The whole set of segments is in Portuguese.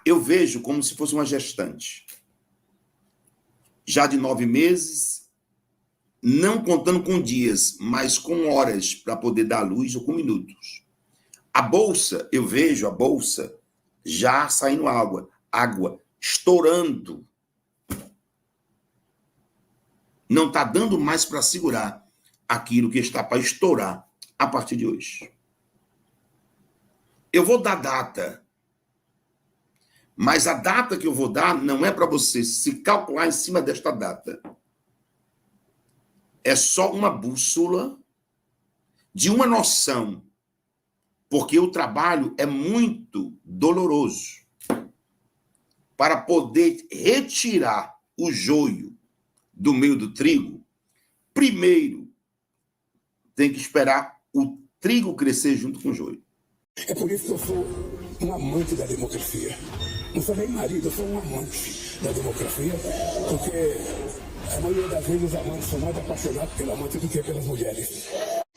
Eu vejo como se fosse uma gestante. Já de 9 meses, não contando com dias, mas com horas para poder dar luz ou com minutos. A bolsa, eu vejo a bolsa já saindo água, estourando. Não está dando mais para segurar aquilo que está para estourar a partir de hoje. Eu vou dar data, mas a data que eu vou dar não é para você se calcular em cima desta data. É só uma bússola de uma noção, porque o trabalho é muito doloroso para poder retirar o joio do meio do trigo. Primeiro, tem que esperar o trigo crescer junto com o joio. É por isso que eu sou um amante da democracia. Não sou nem marido, eu sou um amante da democracia, porque a maioria das vezes os amantes são mais apaixonados pela amante do que pelas mulheres.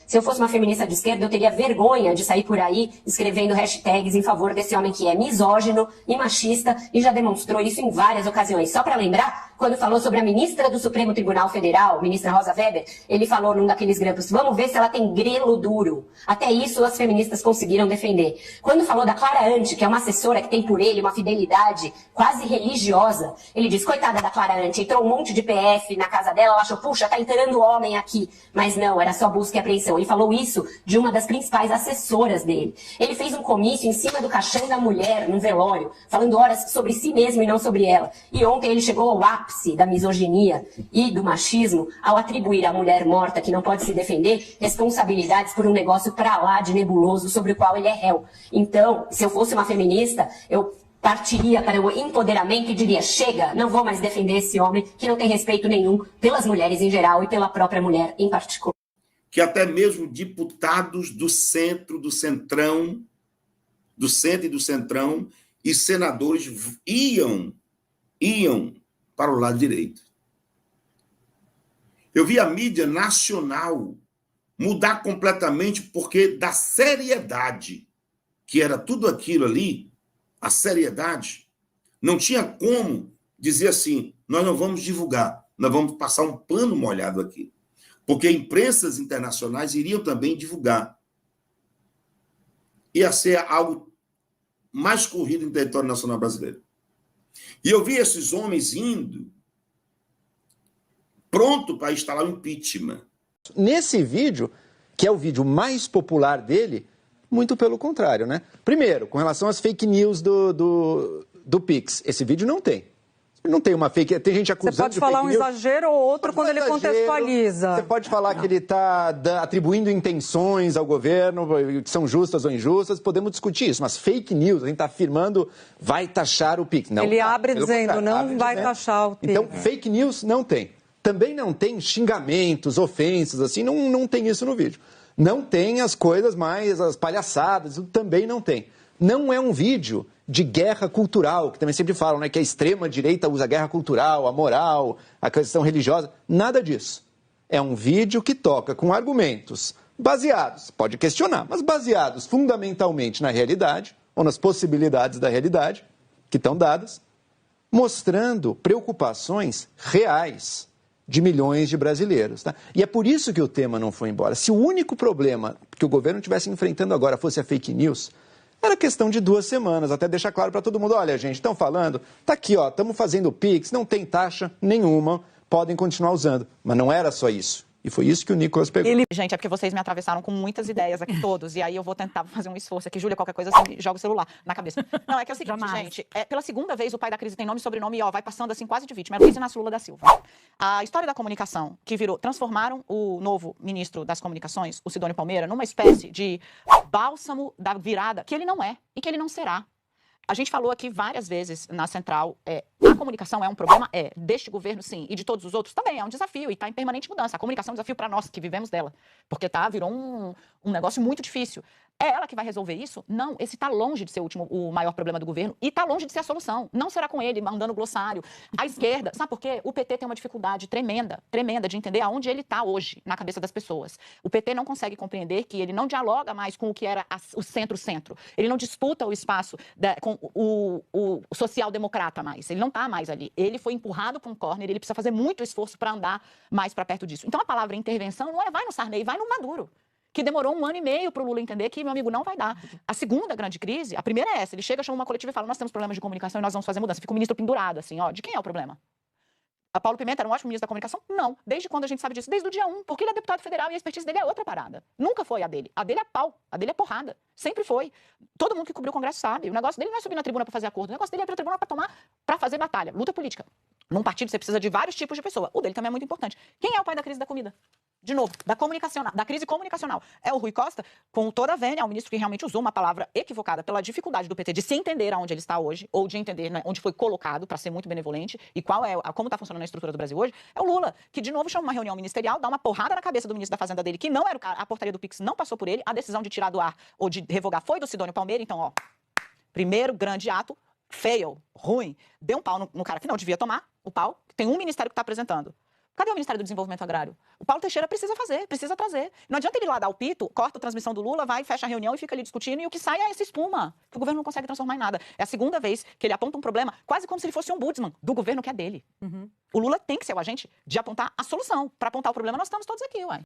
Se eu fosse uma feminista de esquerda, eu teria vergonha de sair por aí escrevendo hashtags em favor desse homem que é misógino e machista e já demonstrou isso em várias ocasiões. Só para lembrar, quando falou sobre a ministra do Supremo Tribunal Federal, ministra Rosa Weber, ele falou num daqueles grampos, vamos ver se ela tem grelo duro. Até isso as feministas conseguiram defender. Quando falou da Clara Ante, que é uma assessora que tem por ele uma fidelidade quase religiosa, ele diz, coitada da Clara Ante, entrou um monte de PF na casa dela, ela achou, puxa, tá entrando homem aqui. Mas não, era só busca e apreensão. Ele falou isso de uma das principais assessoras dele. Ele fez um comício em cima do caixão da mulher, num velório, falando horas sobre si mesmo e não sobre ela. E ontem ele chegou ao ápice da misoginia e do machismo ao atribuir à mulher morta, que não pode se defender, responsabilidades por um negócio pra lá de nebuloso sobre o qual ele é réu. Então, se eu fosse uma feminista, eu partiria para o empoderamento e diria, chega, não vou mais defender esse homem que não tem respeito nenhum pelas mulheres em geral e pela própria mulher em particular. Que até mesmo deputados do centro, do centrão, do centro e do centrão, e senadores iam para o lado direito. Eu vi a mídia nacional mudar completamente porque da seriedade, que era tudo aquilo ali, a seriedade, não tinha como dizer assim, nós não vamos divulgar, nós vamos passar um pano molhado aqui. Porque imprensas internacionais iriam também divulgar. Ia ser algo mais corrido no território nacional brasileiro. E eu vi esses homens indo pronto para instalar o impeachment. Nesse vídeo, que é o vídeo mais popular dele, muito pelo contrário, né? Primeiro, com relação às fake news do Pix, esse vídeo não tem. Não tem uma fake, tem gente acusando. Você pode falar um exagero ou outro quando ele contextualiza. Você pode falar que ele está atribuindo intenções ao governo, que são justas ou injustas, podemos discutir isso, mas fake news, a gente está afirmando, vai taxar o Pix. Não, ele abre dizendo, não vai taxar o Pix. Então, fake news não tem. Também não tem xingamentos, ofensas, assim, não tem isso no vídeo. Não tem as coisas mais, as palhaçadas, também não tem. Não é um vídeo de guerra cultural, que também sempre falam, né, que a extrema-direita usa a guerra cultural, a moral, a questão religiosa. Nada disso. É um vídeo que toca com argumentos baseados, pode questionar, mas baseados fundamentalmente na realidade, ou nas possibilidades da realidade, que estão dadas, mostrando preocupações reais de milhões de brasileiros. Tá? E é por isso que o tema não foi embora. Se o único problema que o governo estivesse enfrentando agora fosse a fake news, era questão de 2 semanas, até deixar claro para todo mundo, olha, gente, estão falando, tá aqui, ó, estamos fazendo o Pix, não tem taxa nenhuma, podem continuar usando. Mas não era só isso. E foi isso que o Nicolas pegou. Gente, é porque vocês me atravessaram com muitas ideias aqui todos, e aí eu vou tentar fazer um esforço aqui. Júlia, qualquer coisa, você joga o celular na cabeça. Não, é que é o seguinte, gente, pela segunda vez o pai da crise tem nome e sobrenome, e ó, vai passando assim quase de vítima. É Luiz Inácio Lula da Silva. A história da comunicação, que transformaram o novo ministro das comunicações, o Sidônio Palmeira, numa espécie de bálsamo da virada, que ele não é e que ele não será. A gente falou aqui várias vezes na Central, a comunicação é um problema? Deste governo, sim, e de todos os outros também, é um desafio e está em permanente mudança. A comunicação é um desafio para nós que vivemos dela, porque virou um negócio muito difícil. É ela que vai resolver isso? Não, esse está longe de ser o maior problema do governo e está longe de ser a solução. Não será com ele mandando glossário. A esquerda, sabe por quê? O PT tem uma dificuldade tremenda de entender aonde ele está hoje na cabeça das pessoas. O PT não consegue compreender que ele não dialoga mais com o que era o centro-centro. Ele não disputa o espaço com o social-democrata mais. Ele não está mais ali. Ele foi empurrado para um corner, ele precisa fazer muito esforço para andar mais para perto disso. Então a palavra intervenção não é vai no Sarney, vai no Maduro, que demorou 1 ano e meio para o Lula entender que, meu amigo, não vai dar. A segunda grande crise, a primeira é essa, ele chega, chama uma coletiva e fala, nós temos problemas de comunicação e nós vamos fazer mudança. Fica o ministro pendurado, assim, ó, de quem é o problema? A Paulo Pimenta era um ótimo ministro da comunicação? Não. Desde quando a gente sabe disso? Desde o dia 1, porque ele é deputado federal e a expertise dele é outra parada. Nunca foi a dele. A dele é pau, a dele é porrada. Sempre foi. Todo mundo que cobriu o Congresso sabe. O negócio dele não é subir na tribuna para fazer acordo, o negócio dele é ir pra tribuna para fazer batalha, luta política. Num partido você precisa de vários tipos de pessoa. O dele também é muito importante. Quem é o pai da crise da comida? De novo, da crise comunicacional. É o Rui Costa, com toda a vênia, é um ministro que realmente usou uma palavra equivocada pela dificuldade do PT de se entender aonde ele está hoje, ou de entender, né, onde foi colocado, para ser muito benevolente, e como está funcionando a estrutura do Brasil hoje, é o Lula, que de novo chama uma reunião ministerial, dá uma porrada na cabeça do ministro da Fazenda dele, que não era o cara, a portaria do Pix não passou por ele, a decisão de tirar do ar ou de revogar foi do Sidônio Palmeira, então, ó, primeiro grande ato, fail, ruim, deu um pau no cara que não devia tomar o pau, tem um ministério que está apresentando. Cadê o Ministério do Desenvolvimento Agrário? O Paulo Teixeira precisa fazer, precisa trazer. Não adianta ele ir lá dar o pito, corta a transmissão do Lula, vai, fecha a reunião e fica ali discutindo, e o que sai é essa espuma, que o governo não consegue transformar em nada. É a segunda vez que ele aponta um problema, quase como se ele fosse um ombudsman do governo que é dele. Uhum. O Lula tem que ser o agente de apontar a solução. Para apontar o problema, nós estamos todos aqui, uai.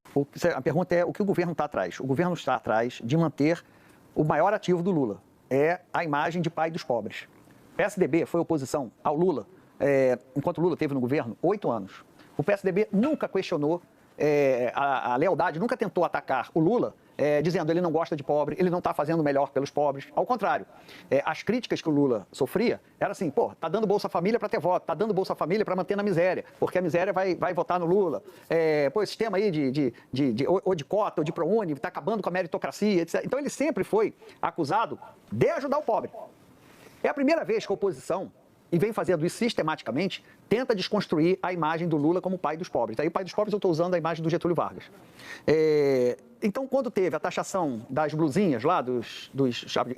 A pergunta é, o que o governo está atrás? O governo está atrás de manter o maior ativo do Lula, é a imagem de pai dos pobres. O PSDB foi oposição ao Lula, enquanto o Lula esteve no governo, 8 anos. O PSDB nunca questionou a lealdade, nunca tentou atacar o Lula, dizendo ele não gosta de pobre, ele não está fazendo melhor pelos pobres. Ao contrário, as críticas que o Lula sofria eram assim, pô, tá dando Bolsa Família para ter voto, tá dando Bolsa Família para manter na miséria, porque a miséria vai votar no Lula. Pô, esse sistema aí ou de cota ou de ProUni está acabando com a meritocracia, etc. Então ele sempre foi acusado de ajudar o pobre. É a primeira vez que a oposição, e vem fazendo isso sistematicamente, tenta desconstruir a imagem do Lula como pai dos pobres. Aí o pai dos pobres eu estou usando a imagem do Getúlio Vargas. Então, quando teve a taxação das blusinhas lá, eles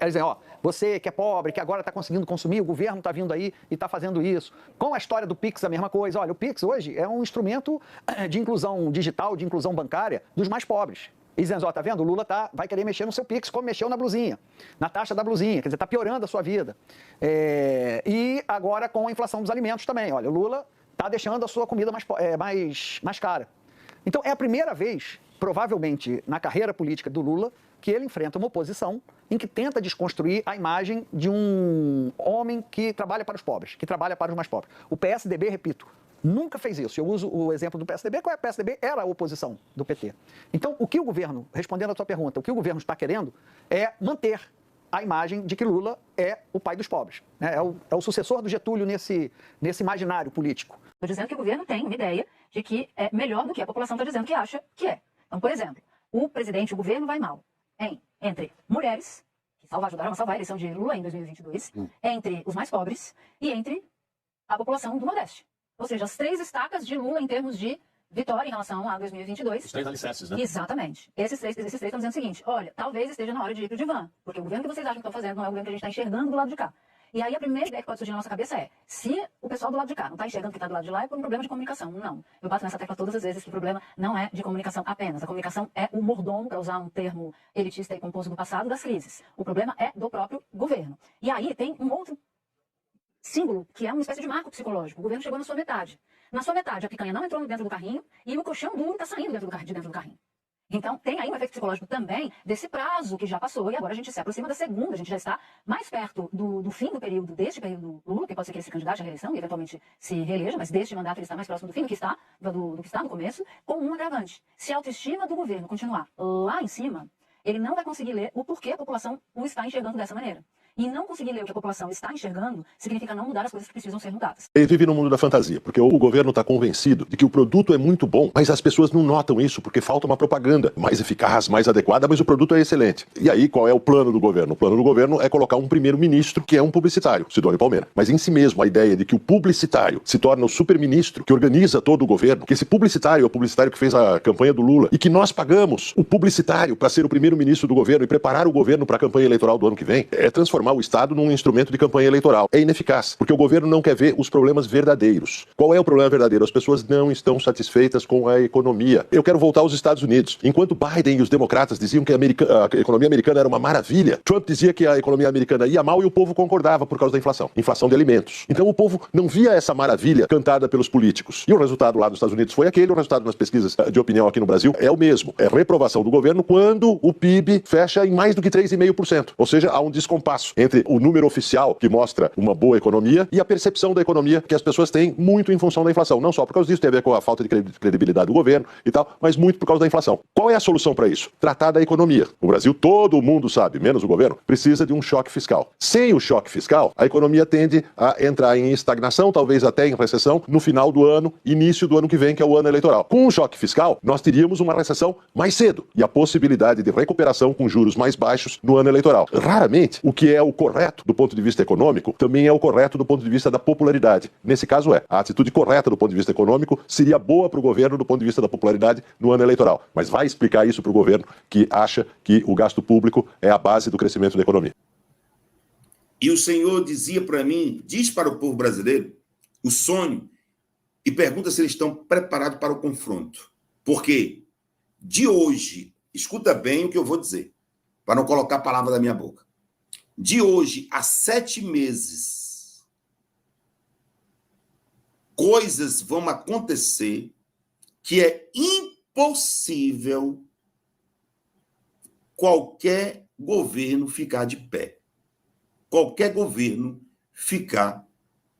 dizem, ó, você que é pobre, que agora está conseguindo consumir, o governo está vindo aí e está fazendo isso. Com a história do Pix, a mesma coisa. Olha, o Pix hoje é um instrumento de inclusão digital, de inclusão bancária dos mais pobres. E dizendo, ó, tá vendo? O Lula vai querer mexer no seu Pix, como mexeu na blusinha, na taxa da blusinha, quer dizer, tá piorando a sua vida. E agora com a inflação dos alimentos também, olha, o Lula tá deixando a sua comida mais cara. Então é a primeira vez, provavelmente, na carreira política do Lula, que ele enfrenta uma oposição em que tenta desconstruir a imagem de um homem que trabalha para os pobres, que trabalha para os mais pobres. O PSDB, repito, nunca fez isso. Eu uso o exemplo do PSDB, qual é? O PSDB era a oposição do PT. Então, o que o governo, respondendo à tua pergunta, o que o governo está querendo é manter a imagem de que Lula é o pai dos pobres. É o sucessor do Getúlio nesse imaginário político. Estou dizendo que o governo tem uma ideia de que é melhor do que a população está dizendo que acha que é. Então, por exemplo, o governo vai mal entre mulheres, que ajudaram a salvar a eleição de Lula em 2022, entre os mais pobres e entre a população do Nordeste. Ou seja, as 3 estacas de Lula em termos de vitória em relação a 2022. Os 3 alicerces, né? Exatamente. Esses três estão dizendo o seguinte, olha, talvez esteja na hora de ir pro divã, porque o governo que vocês acham que estão fazendo não é o governo que a gente está enxergando do lado de cá. E aí a primeira ideia que pode surgir na nossa cabeça é, se o pessoal do lado de cá não está enxergando que está do lado de lá, é por um problema de comunicação. Não. Eu bato nessa tecla todas as vezes que o problema não é de comunicação apenas. A comunicação é o mordomo, para usar um termo elitista e composto do passado, das crises. O problema é do próprio governo. E aí tem um outro símbolo, que é uma espécie de marco psicológico. O governo chegou na sua metade. Na sua metade, a picanha não entrou dentro do carrinho e o colchão duro está saindo de dentro do carrinho. Então, tem aí um efeito psicológico também desse prazo que já passou e agora a gente se aproxima da segunda, a gente já está mais perto do fim do período, deste período do Lula, que pode ser que ele se candidate à reeleição e eventualmente se reeleja, mas deste mandato ele está mais próximo do fim do que está no começo, com um agravante. Se a autoestima do governo continuar lá em cima, ele não vai conseguir ler o porquê a população o está enxergando dessa maneira. E não conseguir ler o que a população está enxergando significa não mudar as coisas que precisam ser mudadas. Ele vive no mundo da fantasia, porque o governo está convencido de que o produto é muito bom, mas as pessoas não notam isso, porque falta uma propaganda mais eficaz, mais adequada, mas o produto é excelente. E aí, qual é o plano do governo? O plano do governo é colocar um primeiro-ministro que é um publicitário, Sidônio Palmeira. Mas em si mesmo, a ideia de que o publicitário se torna o super-ministro, que organiza todo o governo, que esse publicitário é o publicitário que fez a campanha do Lula, e que nós pagamos o publicitário para ser o primeiro-ministro do governo e preparar o governo para a campanha eleitoral do ano que vem, é transformar o Estado num instrumento de campanha eleitoral. É ineficaz, porque o governo não quer ver os problemas verdadeiros. Qual é o problema verdadeiro? As pessoas não estão satisfeitas com a economia. Eu quero voltar aos Estados Unidos. Enquanto Biden e os democratas diziam que a economia americana era uma maravilha, Trump dizia que a economia americana ia mal e o povo concordava por causa da inflação. Inflação de alimentos. Então o povo não via essa maravilha cantada pelos políticos. E o resultado lá nos Estados Unidos foi aquele, o resultado nas pesquisas de opinião aqui no Brasil é o mesmo. É reprovação do governo quando o PIB fecha em mais do que 3,5%. Ou seja, há um descompasso entre o número oficial, que mostra uma boa economia, e a percepção da economia que as pessoas têm muito em função da inflação. Não só por causa disso, tem a ver com a falta de credibilidade do governo e tal, mas muito por causa da inflação. Qual é a solução para isso? Tratar da economia. O Brasil, todo mundo sabe, menos o governo, precisa de um choque fiscal. Sem o choque fiscal, a economia tende a entrar em estagnação, talvez até em recessão, no final do ano, início do ano que vem, que é o ano eleitoral. Com o choque fiscal, nós teríamos uma recessão mais cedo e a possibilidade de recuperação com juros mais baixos no ano eleitoral. Raramente, o que é o correto do ponto de vista econômico também é o correto do ponto de vista da popularidade. Nesse caso a atitude correta do ponto de vista econômico seria boa para o governo do ponto de vista da popularidade no ano eleitoral. Mas vai explicar isso para o governo que acha que o gasto público é a base do crescimento da economia. E o Senhor dizia para mim, diz para o povo brasileiro, o sonho, e pergunta se eles estão preparados para o confronto. Porque de hoje, escuta bem o que eu vou dizer, para não colocar a palavra da minha boca. De hoje a 7 meses, coisas vão acontecer que é impossível qualquer governo ficar de pé. Qualquer governo ficar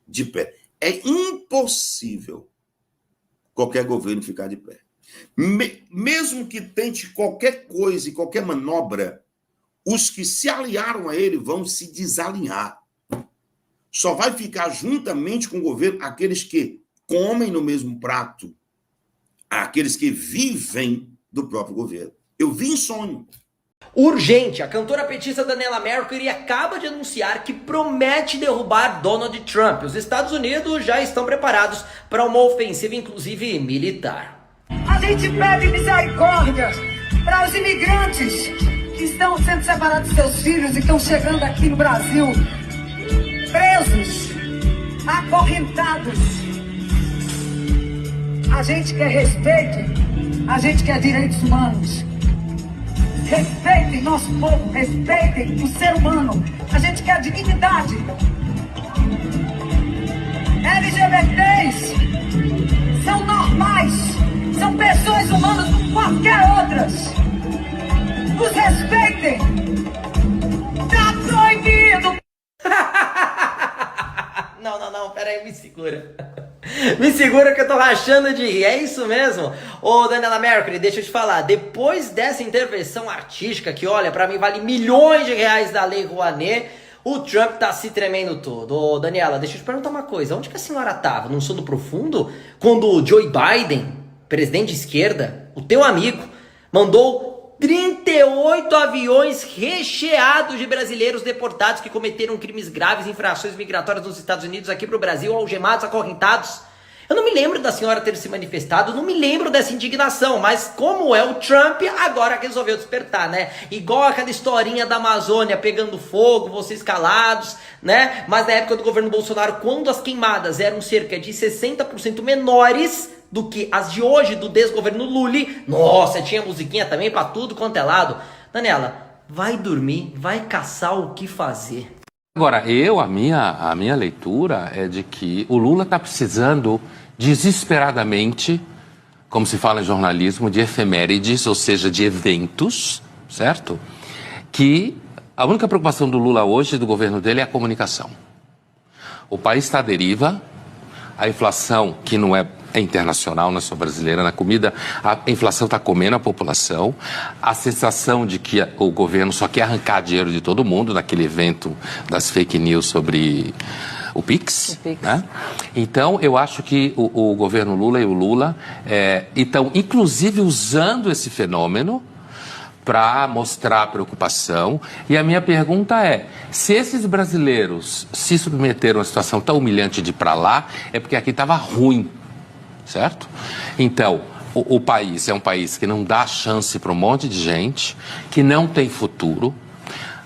de pé. É impossível qualquer governo ficar de pé. Mesmo que tente qualquer coisa e qualquer manobra, os que se aliaram a ele vão se desalinhar. Só vai ficar juntamente com o governo aqueles que comem no mesmo prato, aqueles que vivem do próprio governo. Eu vi em sonho. Urgente, a cantora petista Daniela Mercury acaba de anunciar que promete derrubar Donald Trump. Os Estados Unidos já estão preparados para uma ofensiva, inclusive militar. A gente pede misericórdia para os imigrantes que estão sendo separados de seus filhos e estão chegando aqui no Brasil presos, acorrentados. A gente quer respeito, a gente quer direitos humanos. Respeitem nosso povo, respeitem o ser humano. A gente quer dignidade. LGBTs são normais, são pessoas humanas como qualquer outras. Nos respeitem. Tá proibido. Não, peraí, me segura. Me segura que eu tô rachando de rir, é isso mesmo? Ô, Daniela Mercury, deixa eu te falar, depois dessa intervenção artística, que olha, pra mim vale milhões de reais da Lei Rouanet, o Trump tá se tremendo todo. Ô, Daniela, deixa eu te perguntar uma coisa, onde que a senhora tava? No sono profundo? Quando o Joe Biden, presidente de esquerda, o teu amigo, mandou 38 aviões recheados de brasileiros deportados que cometeram crimes graves, infrações migratórias nos Estados Unidos aqui pro Brasil, algemados, acorrentados. Eu não me lembro da senhora ter se manifestado, não me lembro dessa indignação, mas como é o Trump, agora resolveu despertar, né? Igual aquela historinha da Amazônia pegando fogo, vocês calados, né? Mas na época do governo Bolsonaro, quando as queimadas eram cerca de 60% menores do que as de hoje, do desgoverno Lula, nossa, tinha musiquinha também pra tudo quanto é lado. Daniela, vai dormir, vai caçar o que fazer. Agora, a minha leitura é de que o Lula está precisando desesperadamente, como se fala em jornalismo, de efemérides, ou seja, de eventos, certo? Que a única preocupação do Lula hoje, do governo dele, é a comunicação. O país está à deriva, a inflação, que não é é internacional, não é só brasileira, na comida. A inflação está comendo a população. A sensação de que o governo só quer arrancar dinheiro de todo mundo, naquele evento das fake news sobre o Pix. Né? Então, eu acho que o governo Lula e o Lula estão, inclusive, usando esse fenômeno para mostrar preocupação. E a minha pergunta é, se esses brasileiros se submeteram a uma situação tão humilhante de ir para lá, é porque aqui estava ruim, certo? Então, o país é um país que não dá chance para um monte de gente, que não tem futuro.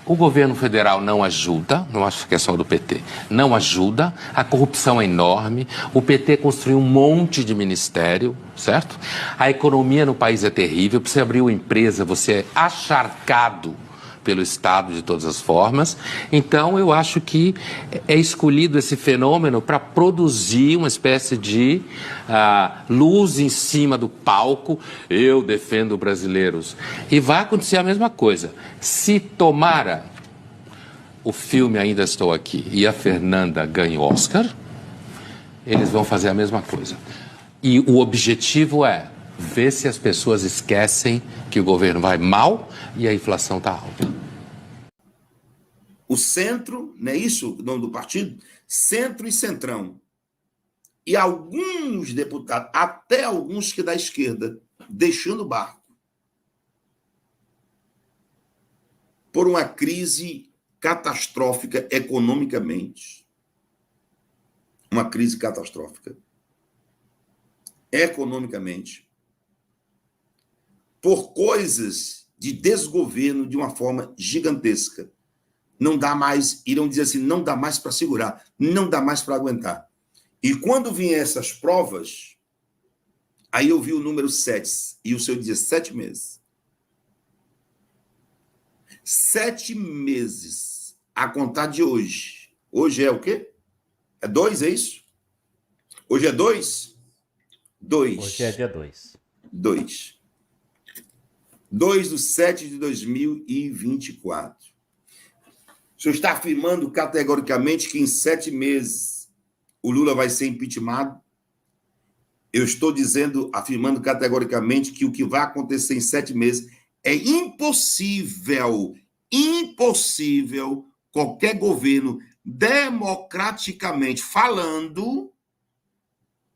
O governo federal não ajuda, não acho que é só do PT, não ajuda, a corrupção é enorme, o PT construiu um monte de ministério, certo? A economia no país é terrível, para você abrir uma empresa, você é acharcado pelo Estado de todas as formas. Então, eu acho que é escolhido esse fenômeno para produzir uma espécie de luz em cima do palco. Eu defendo brasileiros. E vai acontecer a mesma coisa. Se tomara o filme Ainda Estou Aqui e a Fernanda ganhe o Oscar, eles vão fazer a mesma coisa. E o objetivo é ver se as pessoas esquecem que o governo vai mal e a inflação está alta. O centro, não é isso o nome do partido? Centro e Centrão. E alguns deputados, até alguns que da esquerda, deixando o barco por uma crise catastrófica economicamente. Uma crise catastrófica economicamente. Por coisas de desgoverno de uma forma gigantesca. Não dá mais, irão dizer assim, não dá mais para segurar, não dá mais para aguentar. E quando vier essas provas, aí eu vi o número 7, e o senhor dizia 7 meses. 7 meses a contar de hoje. Hoje é o quê? É 2, é isso? Hoje é 2? 2. Hoje é dia 2. 2/7/2024. O senhor está afirmando categoricamente que em 7 meses o Lula vai ser impeachmentado? Eu estou afirmando categoricamente que o que vai acontecer em 7 meses é impossível qualquer governo, democraticamente falando,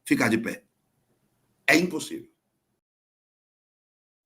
ficar de pé. É impossível.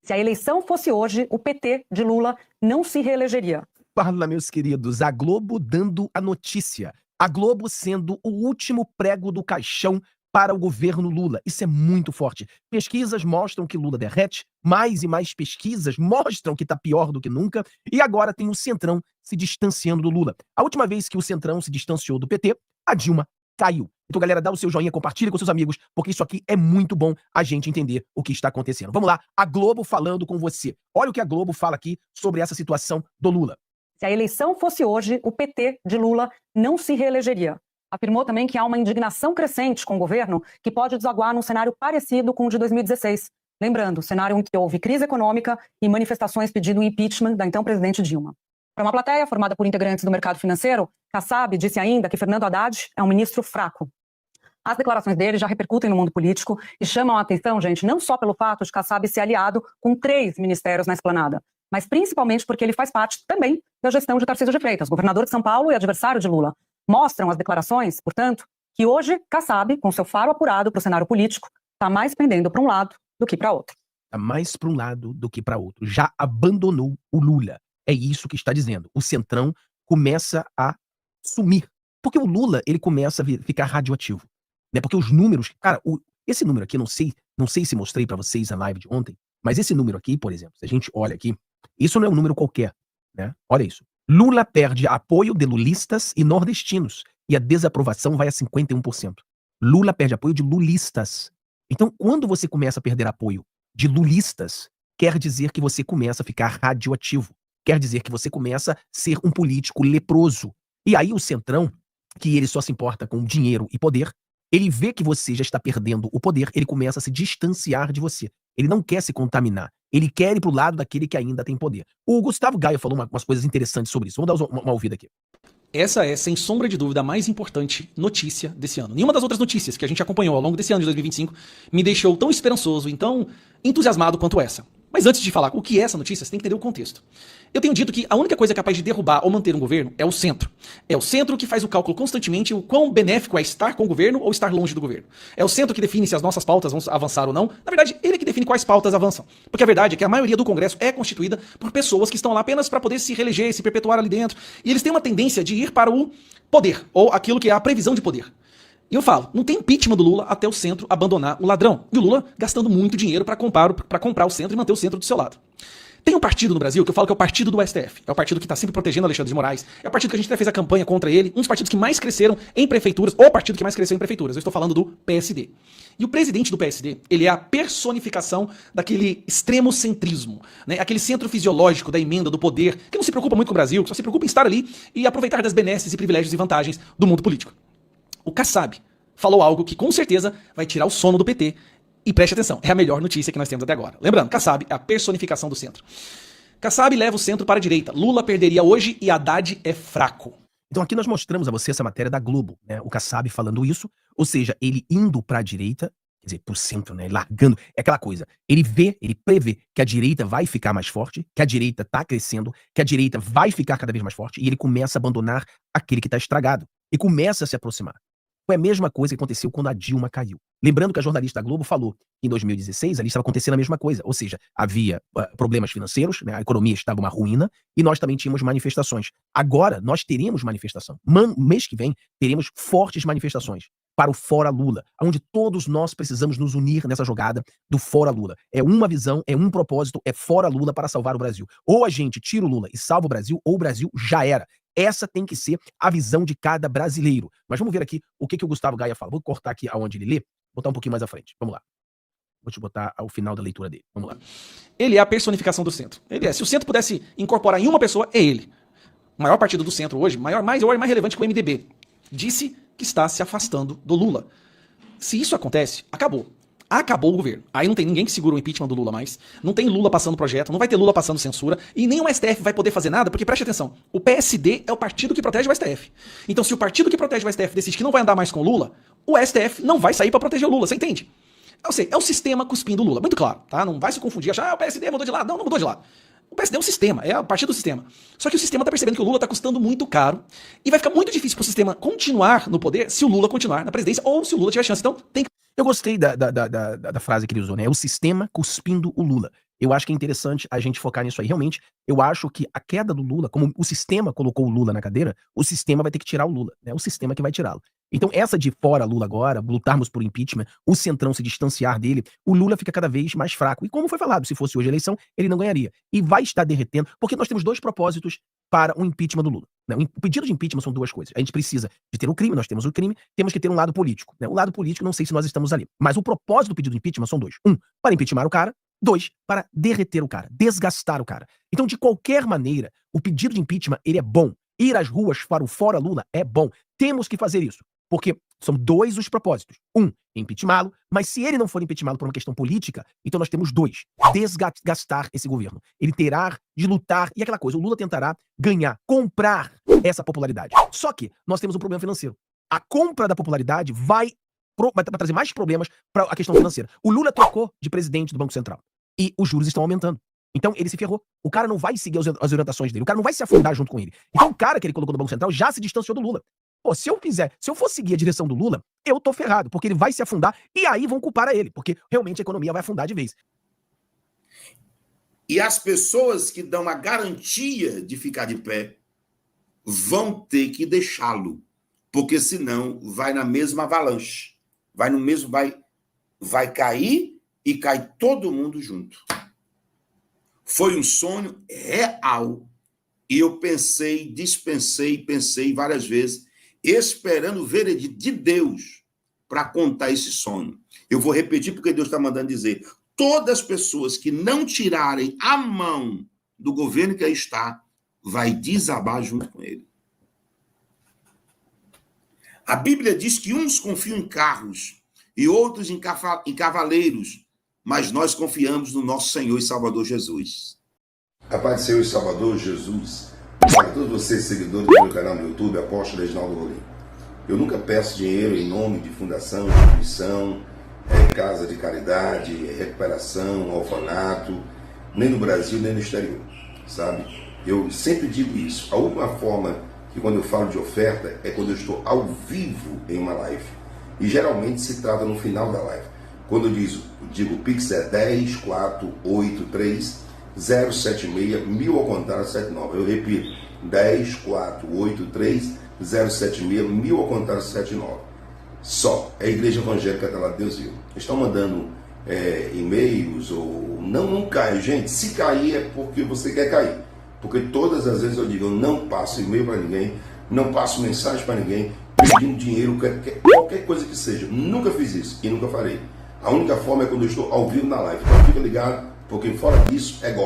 Se a eleição fosse hoje, o PT de Lula não se reelegeria. Fala, meus queridos, a Globo dando a notícia. A Globo sendo o último prego do caixão para o governo Lula. Isso é muito forte. Pesquisas mostram que Lula derrete, mais e mais pesquisas mostram que está pior do que nunca, e agora tem o Centrão se distanciando do Lula. A última vez que o Centrão se distanciou do PT, a Dilma caiu. Então, galera, dá o seu joinha, compartilha com seus amigos, porque isso aqui é muito bom a gente entender o que está acontecendo. Vamos lá, a Globo falando com você. Olha o que a Globo fala aqui sobre essa situação do Lula. Se a eleição fosse hoje, o PT de Lula não se reelegeria. Afirmou também que há uma indignação crescente com o governo que pode desaguar num cenário parecido com o de 2016. Lembrando, cenário em que houve crise econômica e manifestações pedindo o impeachment da então presidente Dilma. Para uma plateia formada por integrantes do mercado financeiro, Kassab disse ainda que Fernando Haddad é um ministro fraco. As declarações dele já repercutem no mundo político e chamam a atenção, gente, não só pelo fato de Kassab ser aliado com 3 ministérios na esplanada, mas principalmente porque ele faz parte também da gestão de Tarcísio de Freitas, governador de São Paulo e adversário de Lula. Mostram as declarações, portanto, que hoje Kassab, com seu faro apurado para o cenário político, está mais pendendo para um lado do que para outro. Está mais para um lado do que para outro. Já abandonou o Lula. É isso que está dizendo. O Centrão começa a sumir. Porque o Lula, ele começa a ficar radioativo. Né? Porque os números... Cara, esse número aqui, não sei se mostrei para vocês na live de ontem, mas esse número aqui, por exemplo, se a gente olha aqui, isso não é um número qualquer, né? Olha isso. Lula perde apoio de lulistas e nordestinos e a desaprovação vai a 51%. Lula perde apoio de lulistas. Então, quando você começa a perder apoio de lulistas, quer dizer que você começa a ficar radioativo. Quer dizer que você começa a ser um político leproso. E aí o Centrão, que ele só se importa com dinheiro e poder, ele vê que você já está perdendo o poder, ele começa a se distanciar de você. Ele não quer se contaminar. Ele quer ir pro lado daquele que ainda tem poder. O Gustavo Gaia falou umas coisas interessantes sobre isso. Vamos dar uma ouvida aqui. essa é, sem sombra de dúvida, a mais importante notícia desse ano. Nenhuma das outras notícias que a gente acompanhou ao longo desse ano de 2025 me deixou tão esperançoso e tão entusiasmado quanto essa. Mas antes de falar o que é essa notícia, você tem que entender o contexto. Eu tenho dito que a única coisa capaz de derrubar ou manter um governo é o centro. É o centro que faz o cálculo constantemente o quão benéfico é estar com o governo ou estar longe do governo. É o centro que define se as nossas pautas vão avançar ou não. Na verdade, ele é que define quais pautas avançam. Porque a verdade é que a maioria do Congresso é constituída por pessoas que estão lá apenas para poder se reeleger, se perpetuar ali dentro. E eles têm uma tendência de ir para o poder, ou aquilo que é a previsão de poder. E eu falo, não tem impeachment do Lula até o centro abandonar o ladrão. E o Lula gastando muito dinheiro para comprar o centro e manter o centro do seu lado. Tem um partido no Brasil que eu falo que é o partido do STF. É o partido que está sempre protegendo Alexandre de Moraes. É o partido que a gente até fez a campanha contra ele. Um dos partidos que mais cresceram em prefeituras. O partido que mais cresceu em prefeituras. Eu estou falando do PSD. E o presidente do PSD, ele é a personificação daquele extremo centrismo, né? Aquele centro fisiológico da emenda do poder, que não se preocupa muito com o Brasil, que só se preocupa em estar ali e aproveitar das benesses e privilégios e vantagens do mundo político. O Kassab falou algo que com certeza vai tirar o sono do PT. E preste atenção, é a melhor notícia que nós temos até agora. Lembrando, Kassab é a personificação do centro. Kassab leva o centro para a direita. Lula perderia hoje e Haddad é fraco. Então aqui nós mostramos a você essa matéria da Globo, né? O Kassab falando isso, ou seja, ele indo para a direita, quer dizer, pro centro, né? Largando, é aquela coisa. Ele prevê que a direita vai ficar mais forte, que a direita tá crescendo, que a direita vai ficar cada vez mais forte, e ele começa a abandonar aquele que tá estragado. E começa a se aproximar. Foi a mesma coisa que aconteceu quando a Dilma caiu. Lembrando que a jornalista da Globo falou que em 2016 ali estava acontecendo a mesma coisa. Ou seja, havia problemas financeiros, né? A economia estava uma ruína e nós também tínhamos manifestações. Agora nós teremos manifestação. Mês que vem teremos fortes manifestações para o Fora Lula, onde todos nós precisamos nos unir nessa jogada do Fora Lula. É uma visão, é um propósito, é Fora Lula para salvar o Brasil. Ou a gente tira o Lula e salva o Brasil, ou o Brasil já era. Essa tem que ser a visão de cada brasileiro. Mas vamos ver aqui o que o Gustavo Gaia fala. Vou cortar aqui aonde ele lê, botar um pouquinho mais à frente. Vamos lá. Vou te botar ao final da leitura dele. Vamos lá. Ele é a personificação do centro. Ele é. Se o centro pudesse incorporar em uma pessoa, é ele. O maior partido do centro hoje, mais relevante que o MDB, disse que está se afastando do Lula. Se isso acontece, acabou. Acabou o governo. Aí não tem ninguém que segura o impeachment do Lula mais. Não tem Lula passando projeto, não vai ter Lula passando censura. E nem o STF vai poder fazer nada, porque preste atenção, o PSD é o partido que protege o STF. Então se o partido que protege o STF decide que não vai andar mais com o Lula, o STF não vai sair pra proteger o Lula, você entende? Eu sei, é o sistema cuspindo o Lula, muito claro, tá? Não vai se confundir, achar, o PSD mudou de lado. Não mudou de lado. O PSD é um sistema, é a partir do sistema. Só que o sistema tá percebendo que o Lula tá custando muito caro e vai ficar muito difícil pro sistema continuar no poder se o Lula continuar na presidência ou se o Lula tiver chance. Então tem que... Eu gostei da frase que ele usou, né? É o sistema cuspindo o Lula. Eu acho que é interessante a gente focar nisso aí. Realmente, eu acho que a queda do Lula, como o sistema colocou o Lula na cadeira, o sistema vai ter que tirar o Lula, né? O sistema que vai tirá-lo. Então, essa de fora Lula agora, lutarmos por impeachment, o Centrão se distanciar dele, o Lula fica cada vez mais fraco. E como foi falado, se fosse hoje a eleição, ele não ganharia. E vai estar derretendo, porque nós temos dois propósitos para o impeachment do Lula. Né? O pedido de impeachment são duas coisas. A gente precisa de ter o crime, nós temos o crime, temos que ter um lado político. Né? O lado político, não sei se nós estamos ali. Mas o propósito do pedido de impeachment são dois. Um, para impeachment o cara. Dois, para derreter o cara, desgastar o cara. Então, de qualquer maneira, o pedido de impeachment, ele é bom. Ir às ruas para o Fora Lula é bom. Temos que fazer isso. Porque são dois os propósitos. Um, impeachmá-lo, mas se ele não for impeachmá-lo por uma questão política, então nós temos dois. Desgastar esse governo. Ele terá de lutar, e aquela coisa, o Lula tentará ganhar, comprar essa popularidade. Só que nós temos um problema financeiro. A compra da popularidade vai trazer mais problemas para a questão financeira. O Lula trocou de presidente do Banco Central e os juros estão aumentando. Então ele se ferrou. O cara não vai seguir as orientações dele. O cara não vai se afundar junto com ele. Então o cara que ele colocou no Banco Central já se distanciou do Lula. Pô, se eu for seguir a direção do Lula, eu tô ferrado, porque ele vai se afundar e aí vão culpar a ele, porque realmente a economia vai afundar de vez. E as pessoas que dão a garantia de ficar de pé vão ter que deixá-lo, porque senão vai na mesma avalanche. Vai cair e cai todo mundo junto. Foi um sonho real. E eu pensei várias vezes, esperando o veredito de Deus para contar esse sonho. Eu vou repetir porque Deus está mandando dizer. Todas as pessoas que não tirarem a mão do governo que aí está, vai desabar junto com ele. A Bíblia diz que uns confiam em carros e outros em cavaleiros, mas nós confiamos no nosso Senhor e Salvador Jesus. A paz do Senhor e Salvador Jesus. Para todos vocês, seguidores do meu canal no YouTube, Apóstolo Reginaldo Rolim. Eu nunca peço dinheiro em nome de fundação, instituição, casa de caridade, recuperação, orfanato, nem no Brasil, nem no exterior, sabe? Eu sempre digo isso. A única forma que quando eu falo de oferta é quando eu estou ao vivo em uma live. E geralmente se trata no final da live. Quando eu digo o Pix é 10-483-076-1000 ao contrário 79. Eu repito, 10-483-076-1000 ao contrário 79. Só. É a Igreja Evangélica da Deus Vivo. Estão mandando e-mails ou... Não cai, gente. Se cair é porque você quer cair. Porque todas as vezes eu digo, eu não passo e-mail para ninguém, não passo mensagem para ninguém, pedindo dinheiro, qualquer coisa que seja. Nunca fiz isso e nunca farei. A única forma é quando eu estou ao vivo na live. Então fica ligado, porque fora disso é golpe.